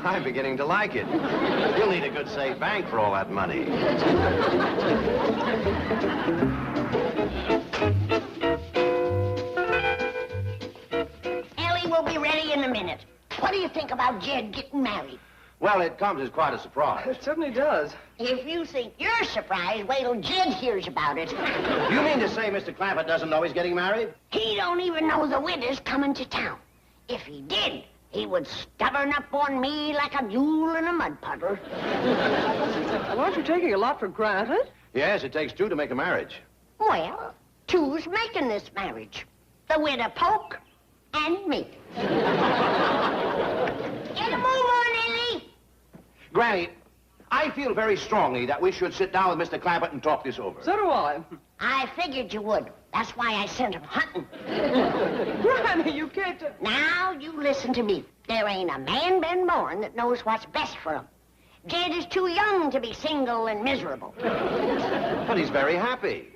I'm beginning to like it. You'll need a good safe bank for all that money. Ellie will be ready in a minute. What do you think about Jed getting married? Well, it comes as quite a surprise. It certainly does. If you think you're surprised, wait till Jed hears about it. You mean to say Mr. Clampett doesn't know he's getting married? He don't even know the widow's coming to town. If he did, he would stubborn up on me like a mule in a mud puddle. Well, aren't you taking a lot for granted? Yes, it takes 2 to make a marriage. Well, 2's making this marriage. The widow Poke and me. Get a move on, Ellie. Granny, I feel very strongly that we should sit down with Mr. Clampett and talk this over. So do I. I figured you would. That's why I sent him hunting. Granny, you can't... Now, you listen to me. There ain't a man been born that knows what's best for him. Jed is too young to be single and miserable. But he's very happy.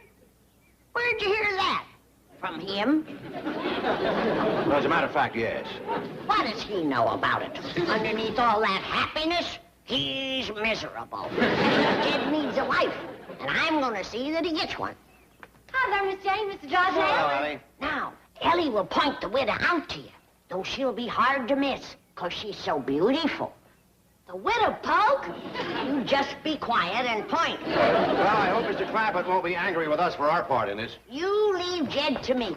Where'd you hear that? From him? Well, as a matter of fact, yes. What does he know about it? Underneath all that happiness, he's miserable. Jed needs a wife, and I'm going to see that he gets one. Hi there, Miss Jane, Mr. Josh. Hello, Ellie. Now, Ellie will point the widow out to you, though she'll be hard to miss, 'cause she's so beautiful. The widow, Poke? You just be quiet and point. Well, I hope Mr. Clampett won't be angry with us for our part in this. You leave Jed to me.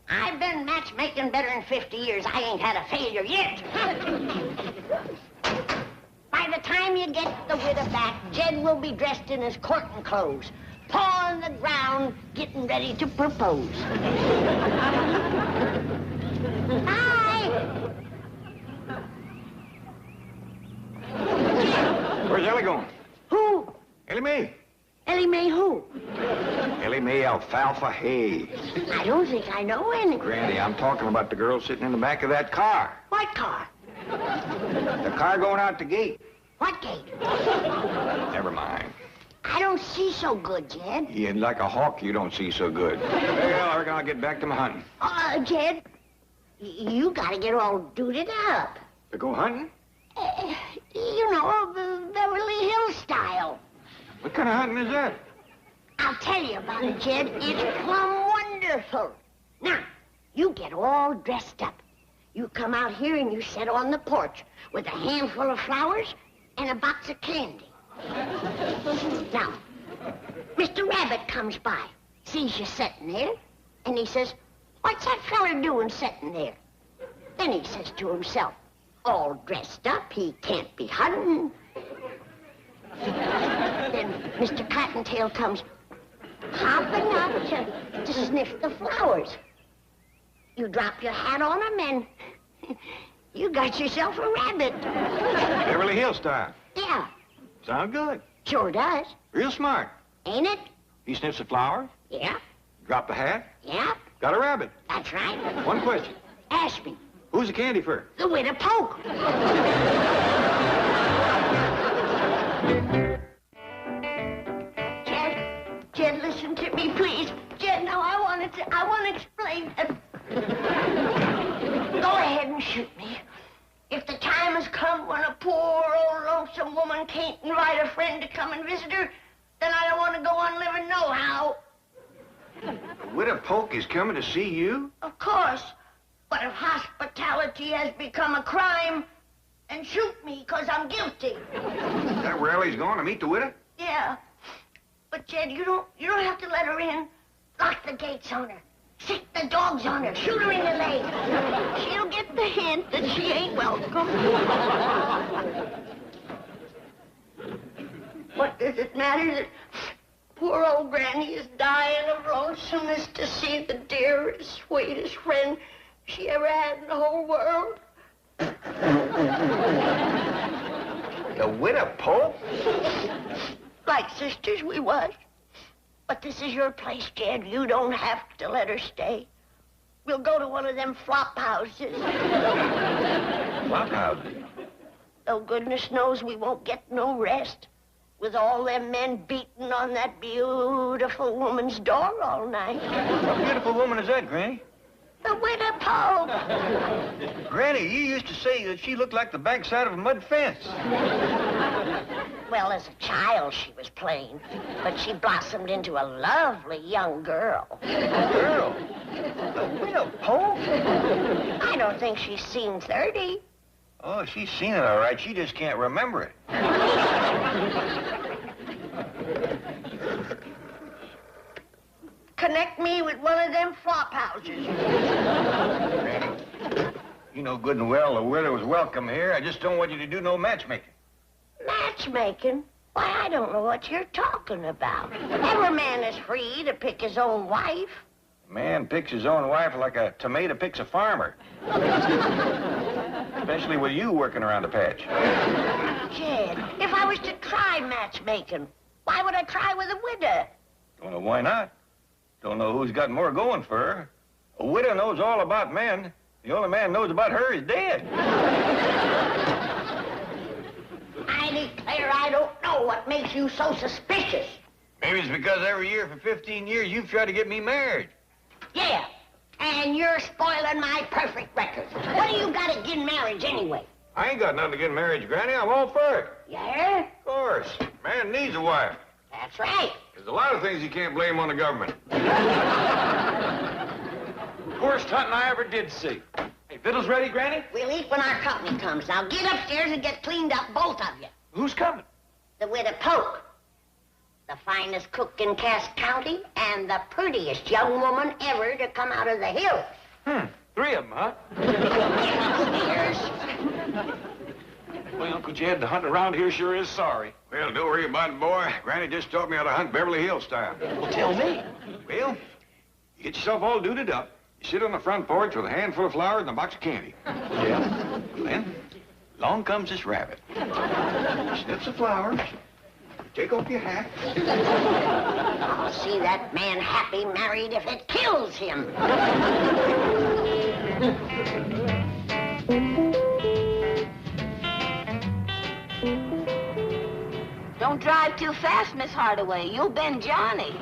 I've been matchmaking better than 50 years. I ain't had a failure yet. By the time you get the widow back, Jed will be dressed in his courting clothes, paw on the ground, getting ready to propose. Bye. Where's Ellie going? Who? Ellie Mae. Ellie Mae who? Ellie Mae Alfalfa Hay. I don't think I know any. Granny, I'm talking about the girl sitting in the back of that car. What car? The car going out the gate. What gate? Never mind. I don't see so good, Jed. Yeah, like a hawk, you don't see so good. Well, I reckon I'll get back to my hunting. Jed, you gotta get all duded up. To go hunting? You know, Beverly Hills style. What kind of hunting is that? I'll tell you about it, Jed. It's plumb wonderful. Now, you get all dressed up. You come out here and you sit on the porch with a handful of flowers and a box of candy. Now, Mr. Rabbit comes by, sees you sitting there, and he says, "What's that feller doing sitting there?" Then he says to himself, all dressed up, he can't be hunting. Then Mr. Cottontail comes hopping up to sniff the flowers. You drop your hat on him and you got yourself a rabbit. Beverly Hills style. Yeah, Sound good. sure does. Real smart. Ain't it? He sniffs the flowers, Yeah, drop the hat, yeah, got a rabbit. that's right. One question. Ask me. Who's the candy for? The widow Poke. Jed, listen to me, please. Jed, now I want to explain. Go ahead and shoot me. If the time has come when a poor old lonesome woman can't invite a friend to come and visit her, then I don't want to go on living nohow. The widow Polk is coming to see you? Of course. But if hospitality has become a crime, then shoot me, 'cause I'm guilty. Is that where Ellie's going, to meet the widow? Yeah. But, Jed, you don't have to let her in. Lock the gates on her. Sick the dogs on her. Shoot her in the leg. She'll get the hint that she ain't welcome. What does it matter that poor old Granny is dying of lonesomeness to see the dearest, sweetest friend she ever had in the whole world? The widow Polk? Like sisters we was. But this is your place, Jed. You don't have to let her stay. We'll go to one of them flop houses. Flop houses? Oh, goodness knows we won't get no rest with all them men beating on that beautiful woman's door all night. What beautiful woman is that, Granny? The widow Pope. Granny, you used to say that she looked like the backside of a mud fence. Well, as a child, she was plain, but she blossomed into a lovely young girl. Girl? The widow Polk? I don't think she's seen 30. Oh, she's seen it all right. She just can't remember it. Connect me with one of them flop houses. Granny, you know good and well the widow is welcome here. I just don't want you to do no matchmaking. Matchmaking? Why, I don't know what you're talking about. Every man is free to pick his own wife. A man picks his own wife like a tomato picks a farmer. Especially with you working around the patch. Jed, if I was to try matchmaking, why would I try with a widow? Don't know why not. Don't know who's got more going for her. A widow knows all about men. The only man knows about her is dead. I declare I don't know what makes you so suspicious. Maybe it's because every year for 15 years you've tried to get me married. Yeah, and you're spoiling my perfect record. What do you got against marriage anyway? I ain't got nothing against marriage, Granny. I'm all for it. Yeah? Of course. Man needs a wife. That's right. There's a lot of things you can't blame on the government. Worst hunting I ever did see. Hey, victuals ready, Granny? We'll eat when our company comes. Now get upstairs and get cleaned up, both of you. Who's coming? The widow Polk. The finest cook in Cass County and the prettiest young woman ever to come out of the hills. 3 of them, huh? Get upstairs. Boy, Uncle Jed, the hunt around here sure is sorry. Well, don't worry about it, boy. Granny just taught me how to hunt Beverly Hills style. Well, tell me. Well, you get yourself all duded up. You sit on the front porch with a handful of flowers and a box of candy. Yeah? Then, along comes this rabbit. Snips the flowers. Take off your hat. I'll see that man happy married if it kills him. Don't drive too fast, Miss Hardaway. You'll bend Johnny.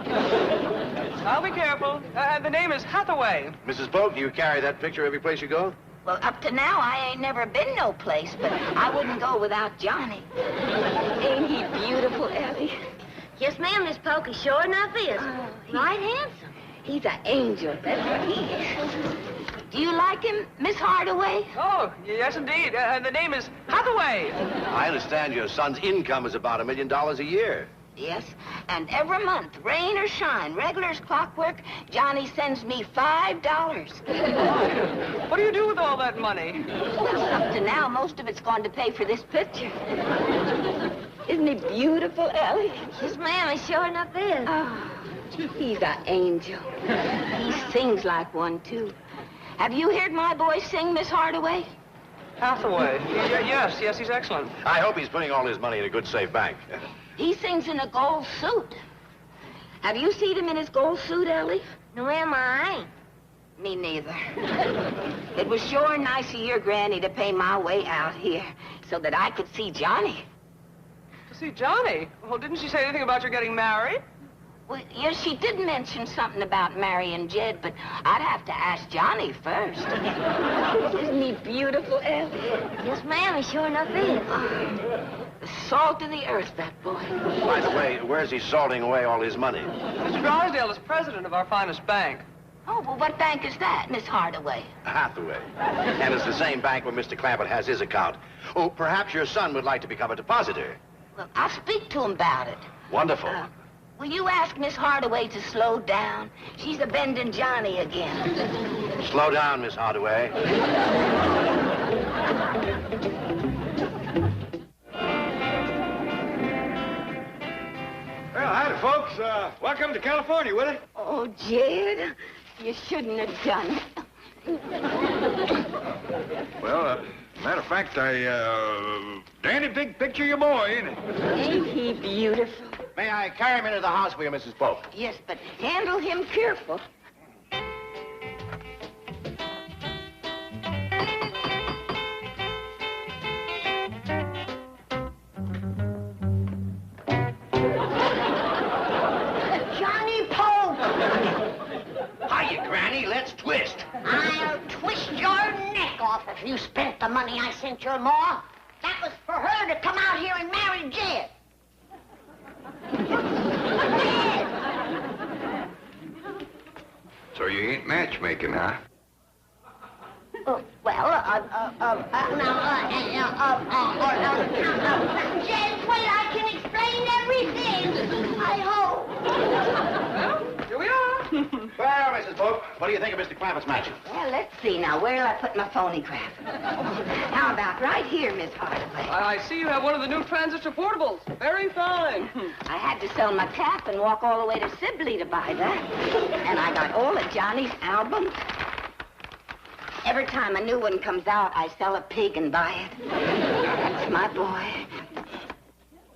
I'll be careful. The name is Hathaway. Mrs. Polk, do you carry that picture every place you go? Well, up to now, I ain't never been no place, but I wouldn't go without Johnny. Ain't he beautiful, Ellie? Yes, ma'am, Miss Polk. He sure enough is. Right handsome. He's an angel, that's what he is. Do you like him, Miss Hardaway? Oh, yes, indeed. The name is Hathaway. I understand your son's income is about $1 million a year. Yes, and every month, rain or shine, regular as clockwork, Johnny sends me $5. What do you do with all that money? Well, up to now, most of it's gone to pay for this picture. Isn't he beautiful, Ellie? Yes, ma'am, he sure enough is. Oh, he's an angel. He sings like one, too. Have you heard my boy sing, Miss Hardaway? Hathaway. Yes, he's excellent. I hope he's putting all his money in a good, safe bank. He sings in a gold suit. Have you seen him in his gold suit, Ellie? No, ma'am, I ain't. Me neither. It was sure nice of your granny to pay my way out here so that I could see Johnny. To see Johnny? Well, didn't she say anything about your getting married? Well, yes, she did mention something about marrying Jed, but I'd have to ask Johnny first. Isn't he beautiful, Ellie? Yes, ma'am, he sure enough is. The salt of the earth, that boy. By the way, where's he salting away all his money? Mr. Drysdale is president of our finest bank. Oh, well, what bank is that, Miss Hardaway? Hathaway. And it's the same bank where Mr. Clampett has his account. Oh, perhaps your son would like to become a depositor. Well, I'll speak to him about it. Wonderful. Will you ask Miss Hardaway to slow down? She's a-bending Johnny again. Slow down, Miss Hardaway. Well, howdy, folks. Welcome to California, will it? Oh, Jed, you shouldn't have done it. Well, matter of fact, dandy big picture of your boy, ain't it? Ain't he beautiful? May I carry him into the house for you, Mrs. Polk? Yes, but handle him careful. Johnny Polk! Hiya, Granny. Let's twist. I'll twist your neck off if you spent the money I sent your ma. That was for her to come out here and marry Jed. So you ain't matchmaking, huh? Jed, wait, I can explain everything. I hope. Here we are. Well, Mrs. Polk, what do you think of Mr. Clampett's match? Well, let's see now. Where'll I put my phonograph? How about right here, Miss Hardaway? I see you have one of the new transistor portables. Very fine. I had to sell my cap and walk all the way to Sibley to buy that. And I got all of Johnny's albums. Every time a new one comes out, I sell a pig and buy it. That's my boy.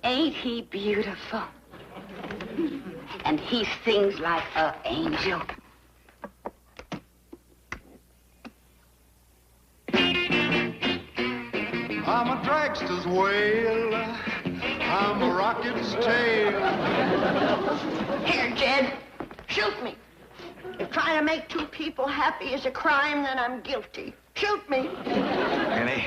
Ain't he beautiful? And he sings like an angel. I'm a dragster's whale. I'm a rocket's tail. Here, Jed. Shoot me. If trying to make two people happy is a crime, then I'm guilty. Shoot me. Annie,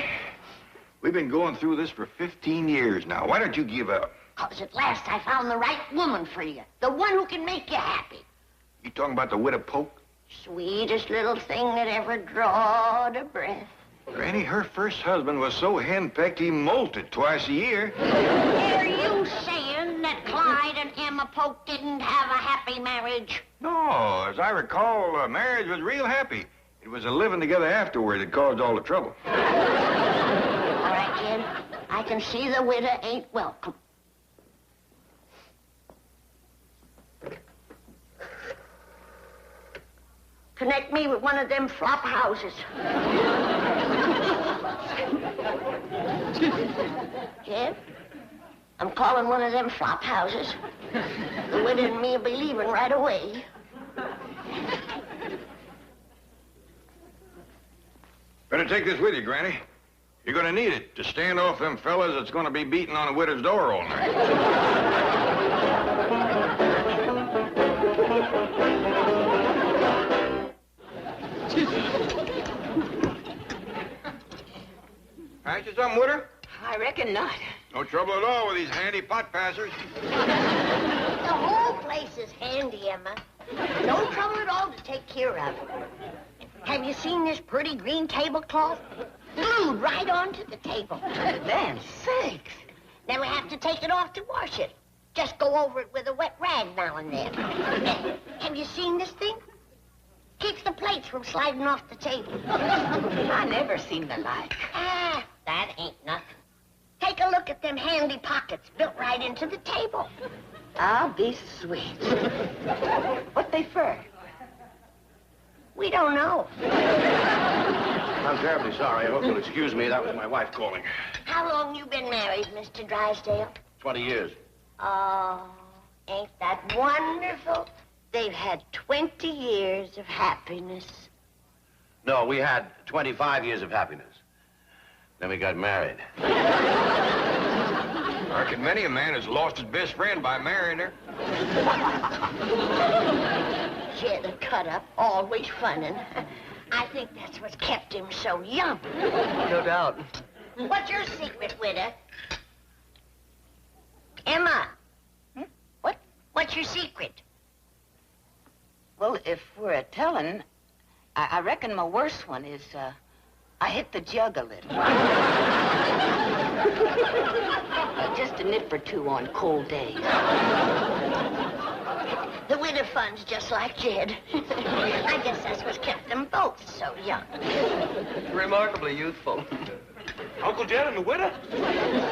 we've been going through this for 15 years now. Why don't you give up? 'Cause at last I found the right woman for you. The one who can make you happy. You talking about the widow Polk? Sweetest little thing that ever drawed a breath. Granny, her first husband was so henpecked he molted twice a year. Are you saying that Clyde and Emma Polk didn't have a happy marriage? No, as I recall, marriage was real happy. It was the living together afterward that caused all the trouble. All right, Jed. I can see the widow ain't welcome. Connect me with one of them flop houses. Jed, I'm calling one of them flop houses. The widow and me will be leaving right away. Better take this with you, Granny. You're gonna need it to stand off them fellas that's gonna be beating on a widow's door all night. Pass you something with her? I reckon not. No trouble at all with these handy pot passers. The whole place is handy, Emma. No trouble at all to take care of. Have you seen this pretty green tablecloth? Glued right onto the table. Then sakes. Never have to take it off to wash it. Just go over it with a wet rag now and then. Have you seen this thing? Keeps the plates from sliding off the table. I never seen the like. Ah, that ain't nothing. Take a look at them handy pockets built right into the table. I'll be sweet. What they for? We don't know. I'm terribly sorry. I hope you'll excuse me. That was my wife calling. How long you been married, Mr. Drysdale? 20 years. Oh, ain't that wonderful? They've had 20 years of happiness. No, we had 25 years of happiness. Then we got married. I reckon many a man has lost his best friend by marrying her. Jed, a cut-up, always funnin'. I think that's what's kept him so young. No doubt. What's your secret, widow? Emma. What's your secret? Well, if we're a tellin', I reckon my worst one is, I hit the jug a little. Just a nip or two on cold days. The widow fun's just like Jed. I guess that's what's kept them both so young. Remarkably youthful. Uncle Jed and the widow?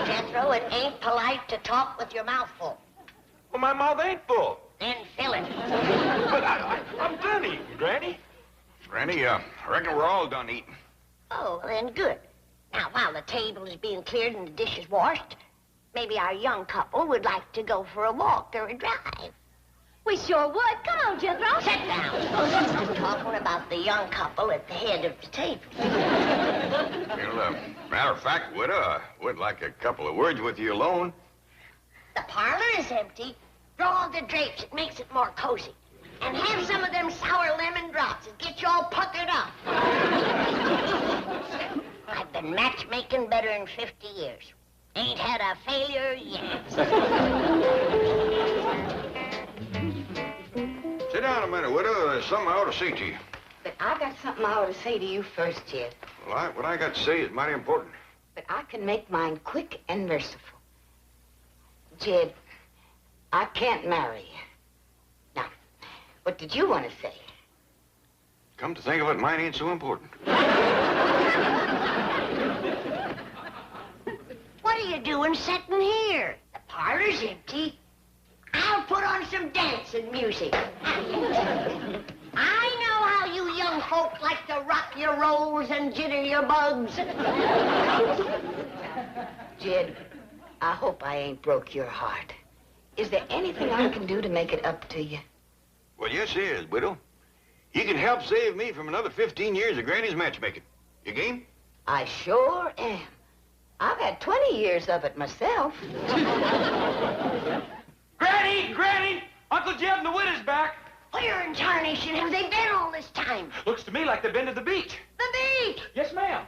Jethro, it ain't polite to talk with your mouth full. Well, my mouth ain't full. Then fill it. But I'm done eating, Granny. Granny, I reckon we're all done eating. Oh, then good. Now, while the table is being cleared and the dishes washed, maybe our young couple would like to go for a walk or a drive. We sure would. Come on, Jethro. Sit down. I'm talking about the young couple at the head of the table. Well, matter of fact, widow, I would like a couple of words with you alone. The parlor is empty. Draw the drapes. It makes it more cozy. And have some of them sour lemon drops. It gets you all puckered up. I've been matchmaking better than 50 years. Ain't had a failure yet. Sit down a minute, widow. There's something I ought to say to you. But I got something I ought to say to you first, Jed. Well, what I got to say is mighty important. But I can make mine quick and merciful. Jed, I can't marry you. Now, what did you want to say? Come to think of it, mine ain't so important. What are you doing sitting here? The parlor's empty. I'll put on some dancing music. I know how you young folk like to rock your rolls and jitter your bugs. Jed, I hope I ain't broke your heart. Is there anything I can do to make it up to you? Well, yes, there is, widow. You can help save me from another 15 years of Granny's matchmaking. You game? I sure am. I've had 20 years of it myself. Granny! Granny! Uncle Jeb and the widow's back. Where in tarnation have they been all this time? Looks to me like they've been to the beach. The beach! Yes, ma'am.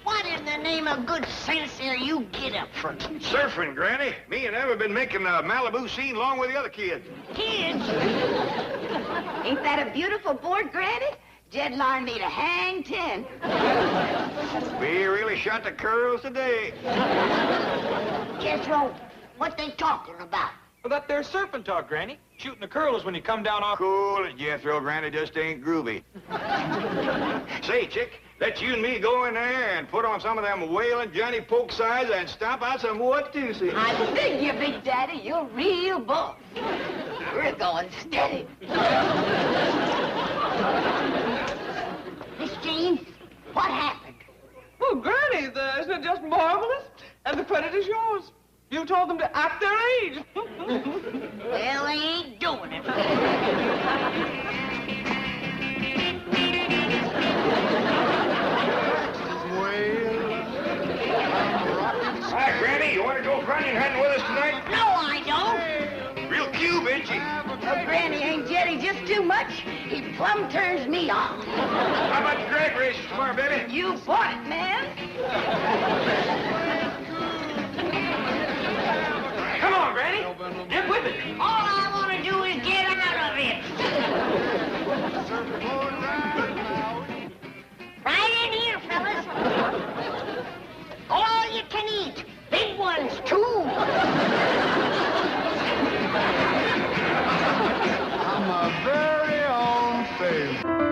What in the name of good sense are you get up for? Surfing, Granny. Me and Em have been making a Malibu scene along with the other kids. Kids? Ain't that a beautiful board, Granny? Jed learned me to hang 10. We really shot the curls today. Jethro, what they talking about? Well, that there surfing talk, Granny. Shooting the curls when you come down off... Cool it, Jethro. Granny just ain't groovy. Say, chick, let you and me go in there and put on some of them whaling Johnny Poke sides and stomp out some Watusi. I dig you, Big Daddy. You're real bull. We're going steady. Miss Jane, what happened? Well, Granny, isn't it just marvelous? And the credit is yours. You told them to act their age. Well, they ain't doing it. Hi, Granny. You want to go running hunting with us tonight? No, I don't. Real cube, ain't she? Oh, Granny ain't Jetty just too much. He plumb turns me on. How about the drag races tomorrow, baby? You bought it, man. Come on, Granny. Get with it. All I want to do is get out of it. Right in here, fellas. All you can eat. Big ones, too. I'm my very own favorite.